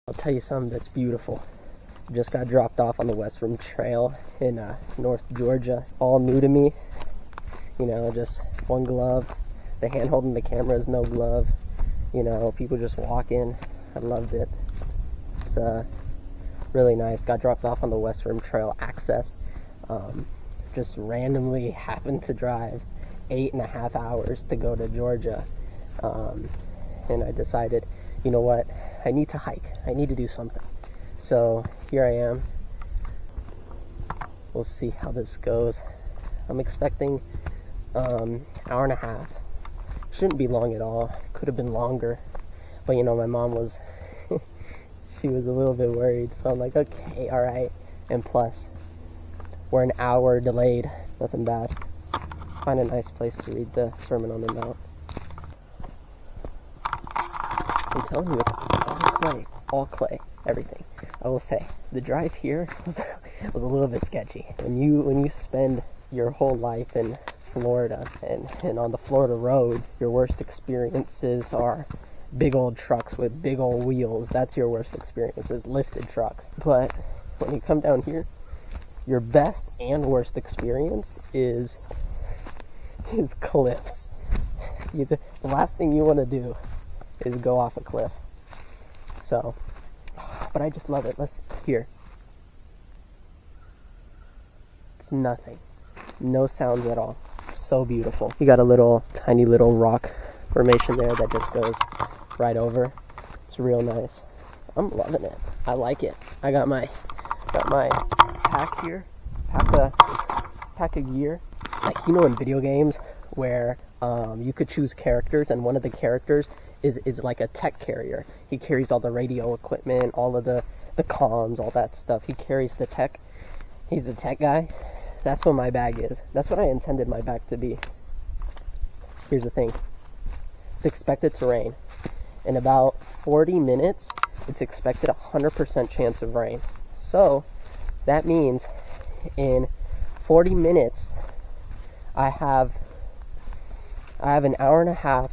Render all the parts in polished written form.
I'll tell you something that's beautiful. Just got dropped off on the West Rim Trail in North Georgia. All new to me. You know, just one glove. The hand holding the camera is no glove. You know, people just walking. I loved it. It's really nice. Got dropped off on the West Rim Trail access. Just randomly happened to drive 8.5 hours to go to Georgia. And I decided, you know what? I need to hike. I need to do something. So here I am. We'll see how this goes. I'm expecting hour and a half. Shouldn't be long at all. Could have been longer. But you know, my mom was she was a little bit worried. So I'm like, okay, all right. And plus, we're an hour delayed. Nothing bad. Find a nice place to read the Sermon on the Mount. I'm telling you, it's all clay, everything. I will say, the drive here was a little bit sketchy. When you spend your whole life in Florida and on the Florida road, your worst experiences are big old trucks with big old wheels. That's your worst experiences, lifted trucks. But when you come down here, your best and worst experience is cliffs. The last thing you want to do is go off a cliff. So, but I just love it. Here. It's nothing. No sounds at all. It's so beautiful. You got a tiny little rock formation there that just goes right over. It's real nice. I'm loving it. I like it. I got my pack here. Pack of gear. Like, you know, in video games where you could choose characters, and one of the characters is like a tech carrier. He carries all the radio equipment, all of the comms, all that stuff. He carries the tech. He's the tech guy. That's what my bag is. That's what I intended my bag to be. Here's the thing. It's expected to rain. In about 40 minutes, it's expected 100% chance of rain. So that means in 40 minutes, I have an hour and a half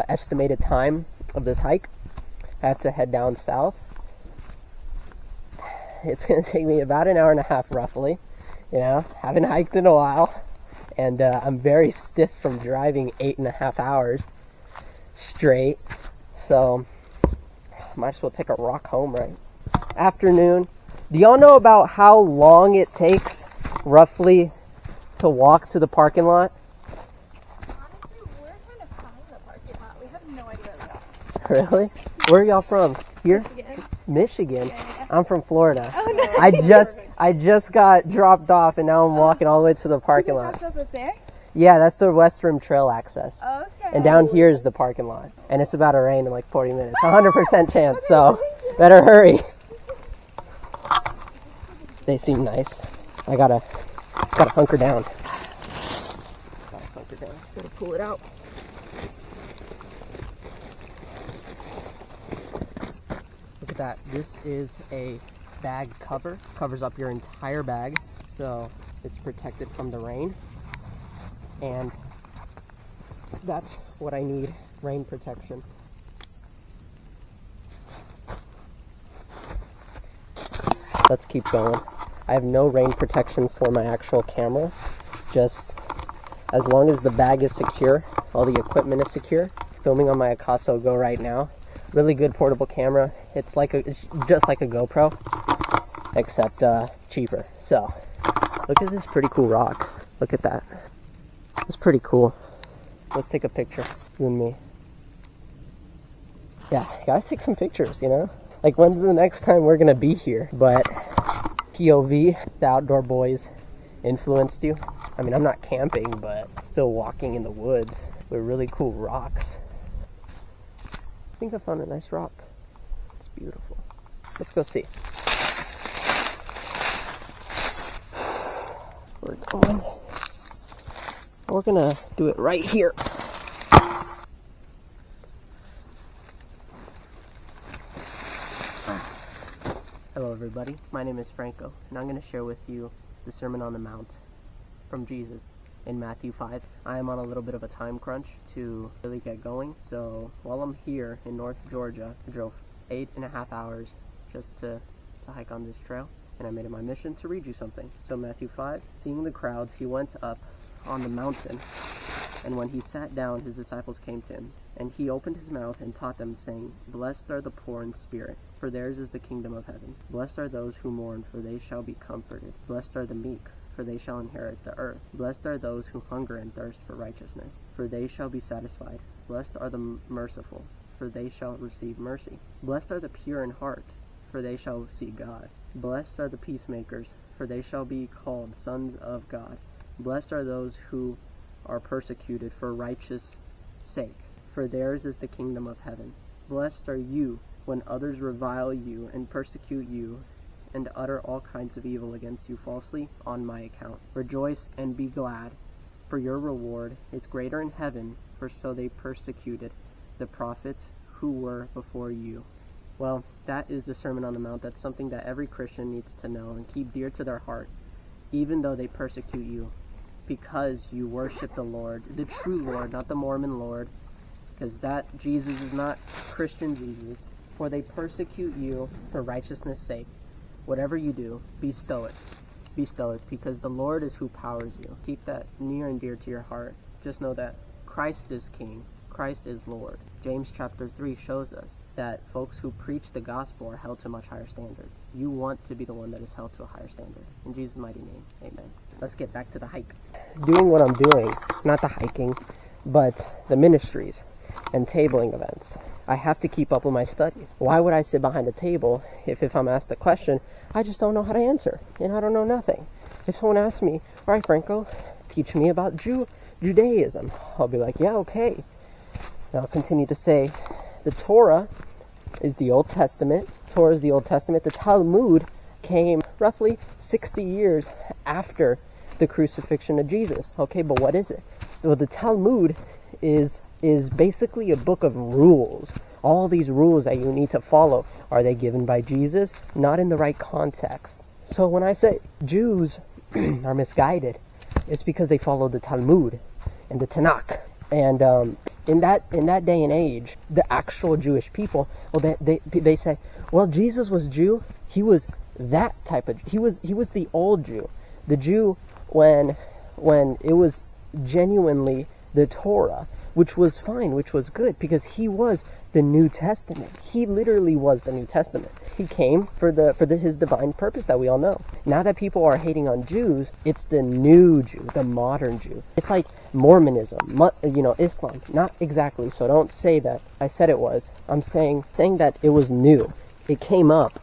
estimated time of this hike. I have to head down south. It's going to take me about an hour and a half roughly. You know, haven't hiked in a while. And I'm very stiff from driving 8.5 hours straight. So, might as well take a rock home, right? Afternoon. Do y'all know about how long it takes roughly to walk to the parking lot? Honestly, we're trying to find the parking lot. We have no idea where we are. Really? Where are y'all from? Here? Michigan? Yeah. I'm from Florida. Oh, no. I just got dropped off, and now I'm walking all the way to the parking lot. Dropped off up there? Yeah, that's the West Rim Trail access. Okay. And down here is the parking lot. And it's about to rain in like 40 minutes. 100% chance, so better hurry. They seem nice. I gotta hunker down. Gotta pull it out. Look at that. This is a bag cover. Covers up your entire bag, so it's protected from the rain. And that's what I need, rain protection. Let's keep going. I have no rain protection for my actual camera. Just as long as the bag is secure, all the equipment is secure. Filming on my Akaso Go right now. Really good portable camera. It's just like a GoPro, except cheaper. So, look at this pretty cool rock. Look at that. It's pretty cool. Let's take a picture, you and me. Yeah, guys, take some pictures, you know? Like, when's the next time we're gonna be here? But POV, the outdoor boys influenced you. I mean, I'm not camping, but still walking in the woods with really cool rocks. I think I found a nice rock. It's beautiful. Let's go see. We're going. We're gonna do it right here. Hello everybody, my name is Franco, and I'm going to share with you the Sermon on the Mount from Jesus in Matthew 5. I am on a little bit of a time crunch to really get going, so while I'm here in North Georgia, I drove 8.5 hours just to hike on this trail, and I made it my mission to read you something. So Matthew 5, seeing the crowds, he went up on the mountain, and when he sat down, his disciples came to him, and he opened his mouth and taught them, saying, Blessed are the poor in spirit, for theirs is the kingdom of heaven. Blessed are those who mourn, for they shall be comforted. Blessed are the meek, for they shall inherit the earth. Blessed are those who hunger and thirst for righteousness, for they shall be satisfied. Blessed are the merciful, for they shall receive mercy. Blessed are the pure in heart, for they shall see God. Blessed are the peacemakers, for they shall be called sons of God. Blessed are those who are persecuted for righteous' sake, for theirs is the kingdom of heaven. Blessed are you when others revile you and persecute you and utter all kinds of evil against you falsely on my account. Rejoice and be glad, for your reward is greater in heaven, for so they persecuted the prophets who were before you. Well, that is the Sermon on the Mount. That's something that every Christian needs to know and keep dear to their heart, even though they persecute you, because you worship the Lord, the true Lord, not the Mormon Lord, because that Jesus is not Christian Jesus. For they persecute you for righteousness' sake. Whatever you do, be stoic. Be stoic, because the Lord is who powers you. Keep that near and dear to your heart. Just know that Christ is King. Christ is Lord. James chapter 3 shows us that folks who preach the gospel are held to much higher standards. You want to be the one that is held to a higher standard. In Jesus' mighty name, amen. Let's get back to the hike. Doing what I'm doing, not the hiking, but the ministries and tabling events. I have to keep up with my studies. Why would I sit behind a table if I'm asked a question, I just don't know how to answer, and I don't know nothing. If someone asks me, all right, Franco, teach me about Judaism, I'll be like, yeah, okay. And I'll continue to say, the Torah is the Old Testament. Torah is the Old Testament. The Talmud came roughly 60 years after the crucifixion of Jesus. Okay, but what is it? Well, the Talmud is basically a book of rules. All these rules that you need to follow, are they given by Jesus? Not in the right context. So when I say Jews are misguided, it's because they follow the Talmud and the Tanakh. And in that day and age, the actual Jewish people, well, they say, well, Jesus was Jew. He was that type of. He was the old Jew, the Jew when it was genuinely the Torah, which was fine, which was good, because he was the New Testament. He literally was the New Testament. He came for his divine purpose that we all know. Now that people are hating on Jews, it's the new Jew, the modern Jew. It's like Mormonism, Islam. Not exactly, so don't say that I said it was. I'm saying that it was new. It came up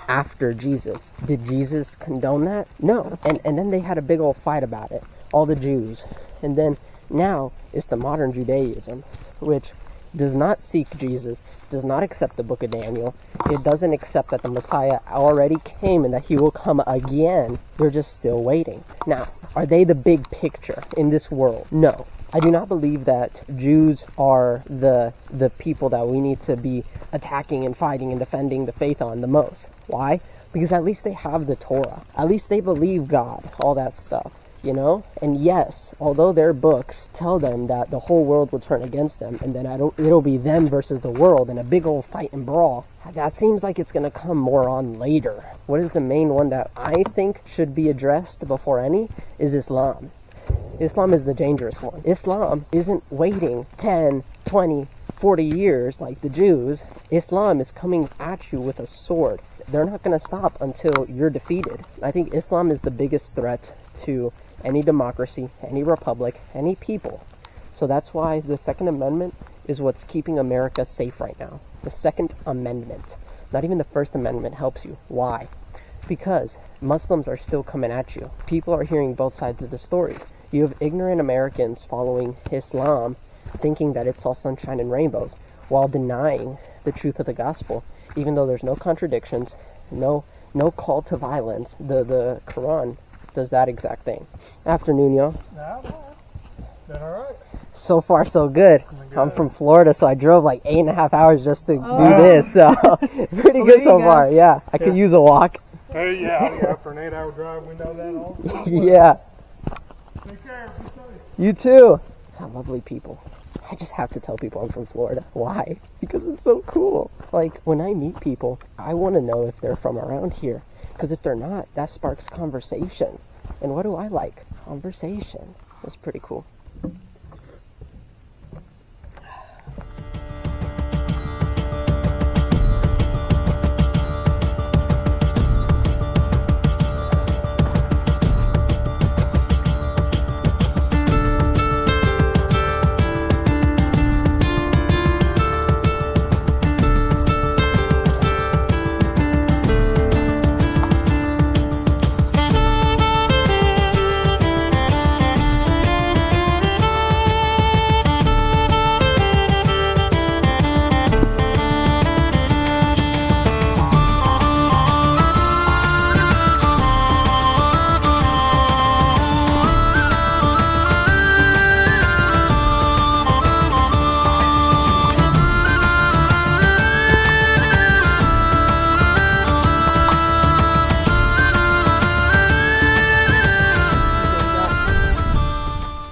after Jesus. Did Jesus condone that? No. And then they had a big old fight about it, all the Jews. And then now it's the modern Judaism, which does not seek Jesus, does not accept the book of Daniel. It doesn't accept that the Messiah already came and that he will come again. They're just still waiting. Now, are they the big picture in this world? No. I do not believe that Jews are the people that we need to be attacking and fighting and defending the faith on the most. Why? Because at least they have the Torah. At least they believe God, all that stuff. And yes, although their books tell them that the whole world will turn against them, and then it'll be them versus the world in a big old fight and brawl, that seems like it's going to come more on later. What is the main one that I think should be addressed before any is Islam. Islam is the dangerous one. Islam isn't waiting 10, 20, 40 years like the Jews. Islam is coming at you with a sword. They're not going to stop until you're defeated. I think Islam is the biggest threat to any democracy, any republic, any people. So that's why the Second Amendment is what's keeping America safe right now. The Second Amendment. Not even the First Amendment helps you. Why? Because Muslims are still coming at you. People are hearing both sides of the stories. You have ignorant Americans following Islam, thinking that it's all sunshine and rainbows, while denying the truth of the gospel, even though there's no contradictions, no call to violence. The Quran does that exact thing. Afternoon, yo. Been alright. So far, so good. I'm from Florida, so I drove like 8.5 hours just to do this. So pretty good so far. Yeah, I could use a walk. Hey, yeah, I'll go for an 8-hour drive. We know that all. Yeah. Take care. Be safe. You too. Lovely people. I just have to tell people I'm from Florida. Why? Because it's so cool. Like, when I meet people, I want to know if they're from around here. Because if they're not, that sparks conversation. And what do I like? Conversation. That's pretty cool.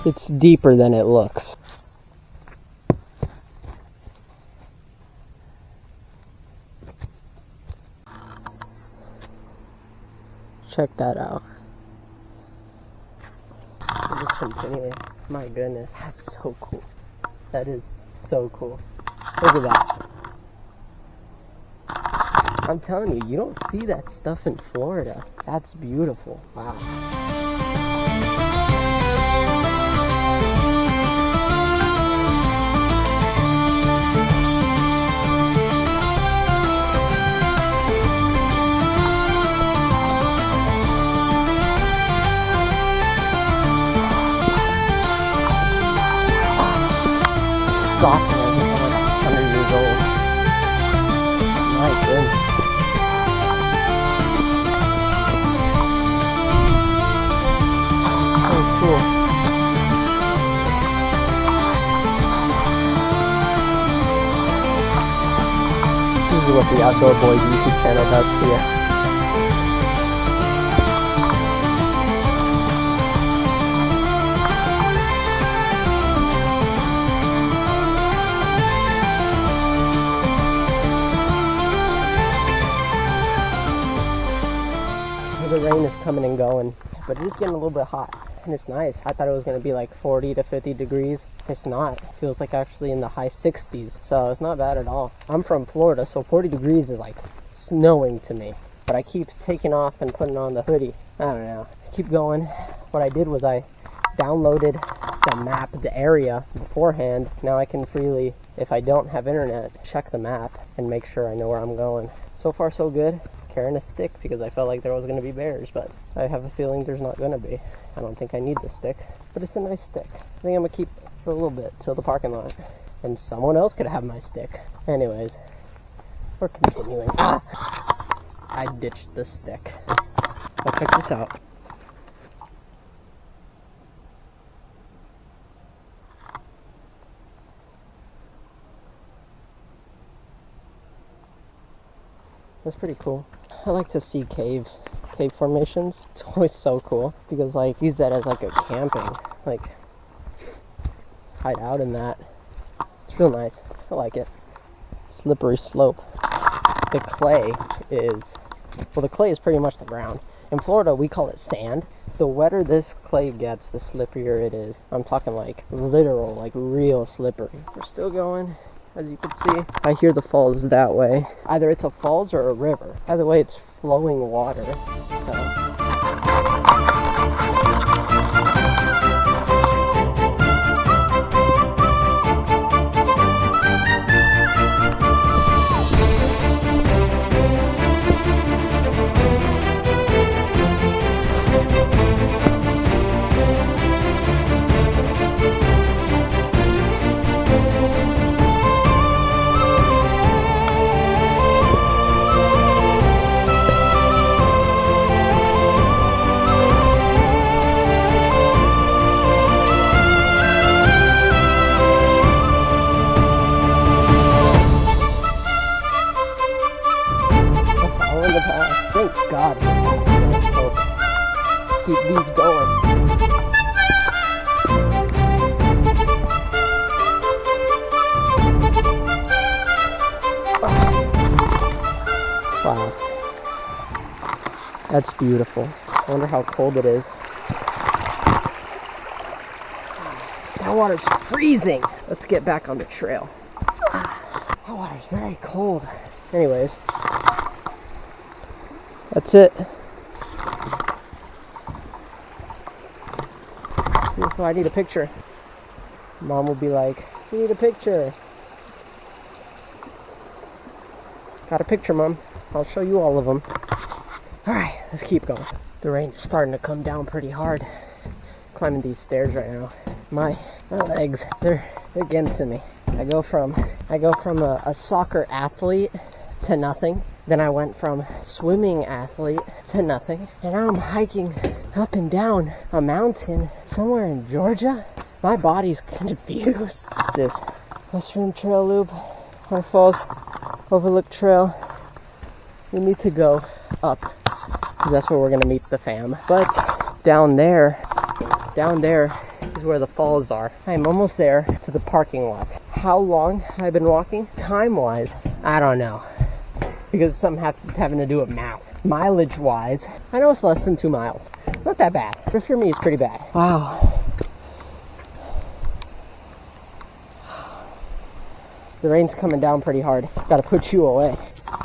It's deeper than it looks. Check that out. We'll just continue. My goodness, that's so cool. That is so cool. Look at that. I'm telling you, you don't see that stuff in Florida. That's beautiful. Wow. Scotland is like 100 years old. My goodness. So cool. This is what the Outdoor Boys YouTube channel does here. The rain is coming and going, but it is getting a little bit hot, and it's nice. I thought it was going to be like 40 to 50 degrees. It's not. It feels like actually in the high 60s, so it's not bad at all. I'm from Florida, so 40 degrees is like snowing to me, but I keep taking off and putting on the hoodie. I don't know. Keep going. What I did was I downloaded the map, the area beforehand. Now I can freely, if I don't have internet, check the map and make sure I know where I'm going. So far so good. Carrying a stick because I felt like there was going to be bears, but I have a feeling there's not going to be. I don't think I need the stick, but it's a nice stick. I think I'm going to keep it for a little bit till the parking lot, and someone else could have my stick. Anyways, we're continuing. I ditched the stick. Now check this out. That's pretty cool. I like to see cave formations. It's always so cool because like use that as like a camping, like hide out in that. It's real nice. I like it. Slippery slope. The clay is pretty much the ground. In Florida we call it sand. The wetter this clay gets, the slipperier it is. I'm talking like literal, like real slippery. We're still going. As you can see, I hear the falls that way. Either it's a falls or a river. Either way, it's flowing water. Thank God. Keep these going. Wow. That's beautiful. I wonder how cold it is. That water's freezing. Let's get back on the trail. That water's very cold. Anyways, that's it. Beautiful. I need a picture. Mom will be like, "You need a picture." Got a picture, Mom. I'll show you all of them. Alright, let's keep going. The rain is starting to come down pretty hard. Climbing these stairs right now. My legs, they're getting to me. I go from a soccer athlete to nothing. Then I went from swimming athlete to nothing. And now I'm hiking up and down a mountain somewhere in Georgia. My body's confused. What's this? West Rim Trail Loop, Waterfalls, Overlook Trail. We need to go up, because that's where we're gonna meet the fam. But down there is where the falls are. I'm almost there to the parking lot. How long I've been walking? Time-wise, I don't know. Because something having to do with math. Mileage-wise, I know it's less than 2 miles. Not that bad. But for me, it's pretty bad. Wow. The rain's coming down pretty hard. Gotta put you away.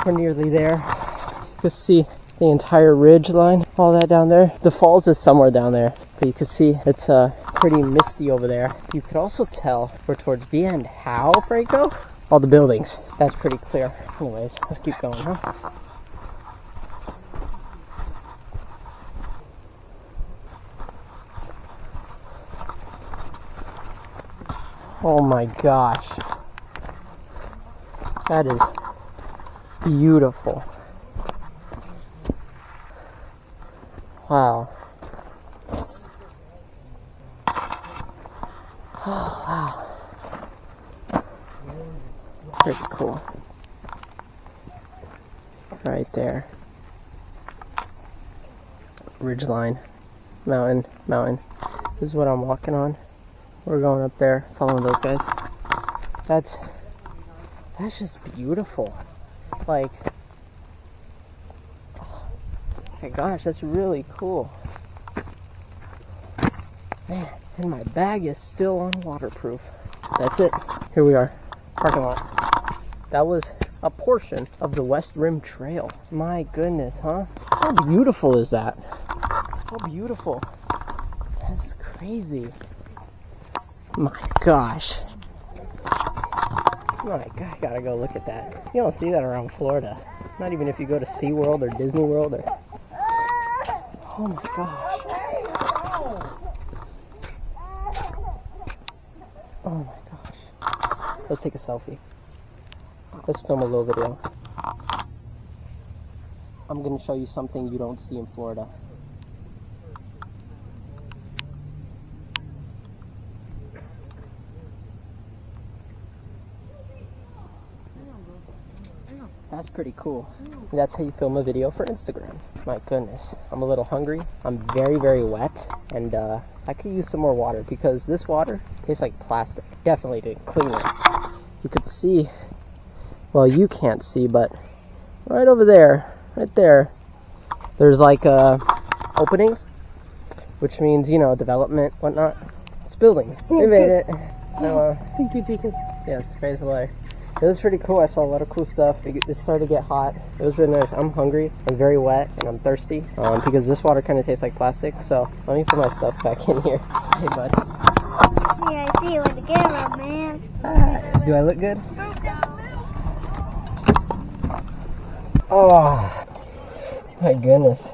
We're nearly there. You can see the entire ridge line, all that down there. The falls is somewhere down there, but you can see it's pretty misty over there. You could also tell we're towards the end. How, Franco? All the buildings. That's pretty clear. Anyways, let's keep going, huh? Oh my gosh. That is beautiful. Wow. Oh, wow. Pretty cool. Right there. Ridgeline. Mountain. This is what I'm walking on. We're going up there, following those guys. That's just beautiful. Like, oh my gosh, that's really cool. Man, and my bag is still waterproof. That's it. Here we are, parking lot. That was a portion of the West Rim Trail. My goodness, huh? How beautiful is that? How beautiful. That's crazy. My gosh. My God, I gotta go look at that. You don't see that around Florida. Not even if you go to SeaWorld or Disney World or... Oh my gosh. Oh my gosh. Let's take a selfie. Let's film a little video. I'm gonna show you something you don't see in Florida. That's pretty cool. That's how you film a video for Instagram. My goodness. I'm a little hungry. I'm very, very wet. And I could use some more water because this water tastes like plastic. Definitely didn't clean it. You could see, well, you can't see, but right over there, right there, there's like openings, which means, you know, development, whatnot. It's building. We made it. Thank you, Jacob. Yes, praise the Lord. It was pretty cool. I saw a lot of cool stuff. It started to get hot. It was really nice. I'm hungry. I'm very wet and I'm thirsty because this water kind of tastes like plastic. So let me put my stuff back in here. Hey, bud. Yeah, I see you with the camera, man. Do I look good? Oh, my goodness.